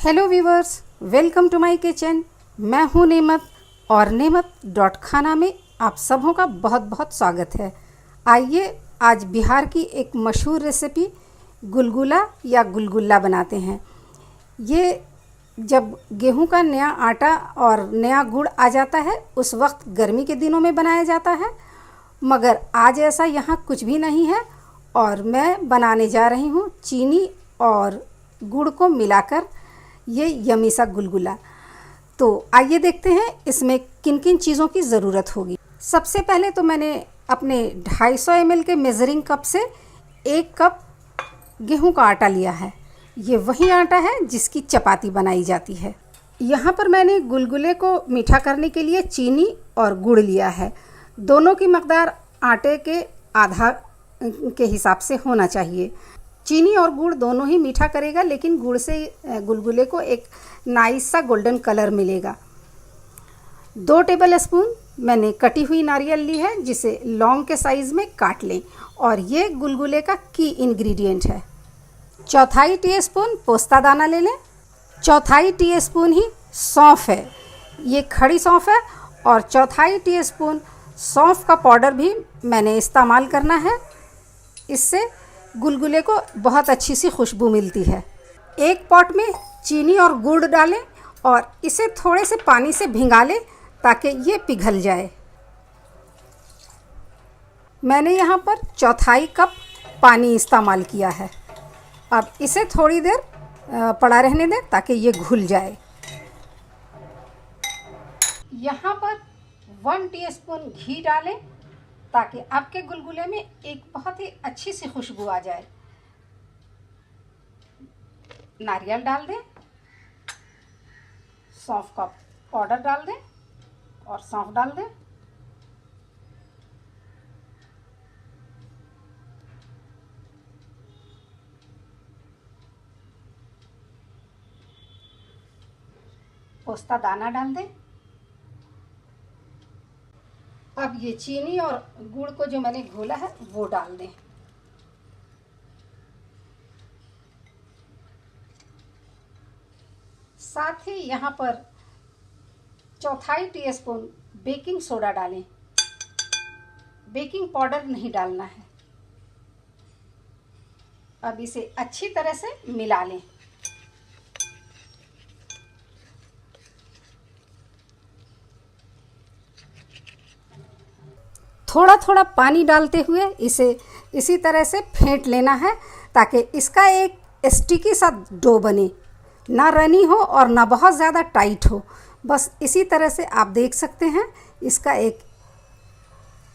Hello viewers, welcome to my kitchen. मैं हूँ नेमत और नेमत.खाना में आप सबों का बहुत बहुत स्वागत है। आइए आज बिहार की एक मशहूर रेसिपी गुलगुला या गुलगुल्ला बनाते हैं। ये जब गेहूं का नया आटा और नया गुड़ आ जाता है उस वक्त गर्मी के दिनों में बनाया जाता है, मगर आज ऐसा यहाँ कुछ भी नहीं है और मैं बनाने जा रही हूँ चीनी और गुड़ को मिलाकर ये यमी सा गुलगुला। तो आइए देखते हैं इसमें किन किन चीज़ों की ज़रूरत होगी। सबसे पहले तो मैंने अपने 250 ml के मेज़रिंग कप से 1 कप गेहूं का आटा लिया है। ये वही आटा है जिसकी चपाती बनाई जाती है। यहाँ पर मैंने गुलगुले को मीठा करने के लिए चीनी और गुड़ लिया है। दोनों की मकदार आटे के आधा के हिसाब से होना चाहिए। चीनी और गुड़ दोनों ही मीठा करेगा, लेकिन गुड़ से गुलगुले को एक नाइस सा गोल्डन कलर मिलेगा। 2 टेबल स्पून मैंने कटी हुई नारियल ली है, जिसे लौंग के साइज़ में काट लें, और ये गुलगुले का की इंग्रेडिएंट है। 1/4 टीस्पून पोस्ता दाना ले लें। 1/4 टीस्पून ही सौंफ है, ये खड़ी सौंफ है, और 1/4 टीस्पून सौंफ का पाउडर भी मैंने इस्तेमाल करना है। इससे गुलगुले को बहुत अच्छी सी खुशबू मिलती है। एक पॉट में चीनी और गुड़ डालें और इसे थोड़े से पानी से भिंगा लें ताकि ये पिघल जाए। मैंने यहाँ पर 1/4 कप पानी इस्तेमाल किया है। अब इसे थोड़ी देर पड़ा रहने दें ताकि ये घुल जाए। यहाँ पर 1 टीस्पून घी डालें ताकि आपके गुलगुले में एक बहुत ही अच्छी सी खुशबू आ जाए। नारियल डाल दें, सौंफ का पाउडर डाल दें और सौंफ डाल दें। पोस्ता दाना डाल दें। अब ये चीनी और गुड़ को जो मैंने घोला है वो डाल दें। साथ ही यहाँ पर 1/4 टीस्पून बेकिंग सोडा डालें। बेकिंग पाउडर नहीं डालना है। अब इसे अच्छी तरह से मिला लें। थोड़ा थोड़ा पानी डालते हुए इसे इसी तरह से फेंट लेना है ताकि इसका एक स्टिकी सा डो बने, ना रनी हो और ना बहुत ज़्यादा टाइट हो। बस इसी तरह से आप देख सकते हैं, इसका एक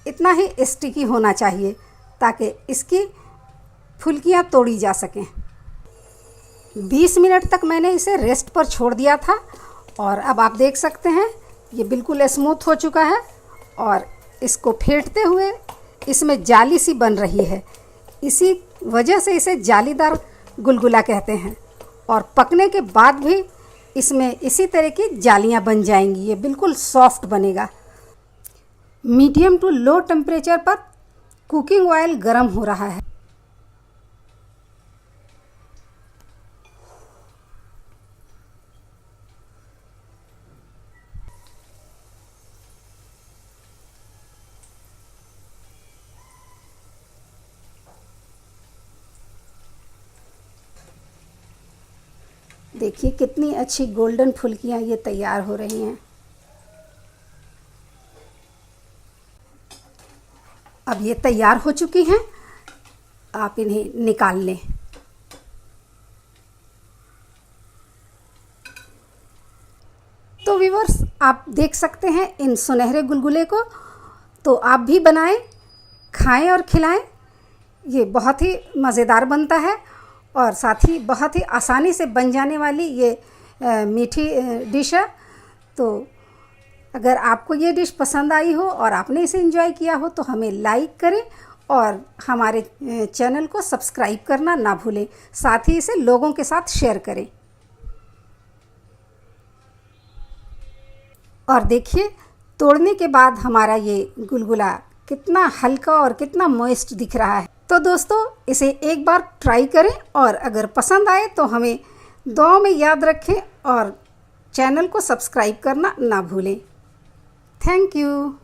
इतना ही स्टिकी होना चाहिए ताकि इसकी फुल्कियाँ तोड़ी जा सकें। 20 मिनट तक मैंने इसे रेस्ट पर छोड़ दिया था और अब आप देख सकते हैं ये बिल्कुल स्मूथ हो चुका है और इसको फेंटते हुए इसमें जाली सी बन रही है। इसी वजह से इसे जालीदार गुलगुला कहते हैं, और पकने के बाद भी इसमें इसी तरह की जालियां बन जाएंगी। ये बिल्कुल सॉफ्ट बनेगा। मीडियम टू लो टेम्परेचर पर कुकिंग ऑयल गर्म हो रहा है। देखिए कितनी अच्छी गोल्डन फुल्कियाँ ये तैयार हो रही हैं। अब ये तैयार हो चुकी हैं, आप इन्हें निकाल लें। तो व्यूअर्स, आप देख सकते हैं इन सुनहरे गुलगुले को। तो आप भी बनाएं, खाएं और खिलाएं। ये बहुत ही मज़ेदार बनता है और साथ ही बहुत ही आसानी से बन जाने वाली ये मीठी डिश है। तो अगर आपको ये डिश पसंद आई हो और आपने इसे एंजॉय किया हो तो हमें लाइक करें और हमारे चैनल को सब्सक्राइब करना ना भूलें। साथ ही इसे लोगों के साथ शेयर करें। और देखिए, तोड़ने के बाद हमारा ये गुलगुला कितना हल्का और कितना मॉइस्ट दिख रहा है। तो दोस्तों, इसे एक बार ट्राई करें और अगर पसंद आए तो हमें दुआओं में याद रखें और चैनल को सब्सक्राइब करना ना भूलें। Thank you.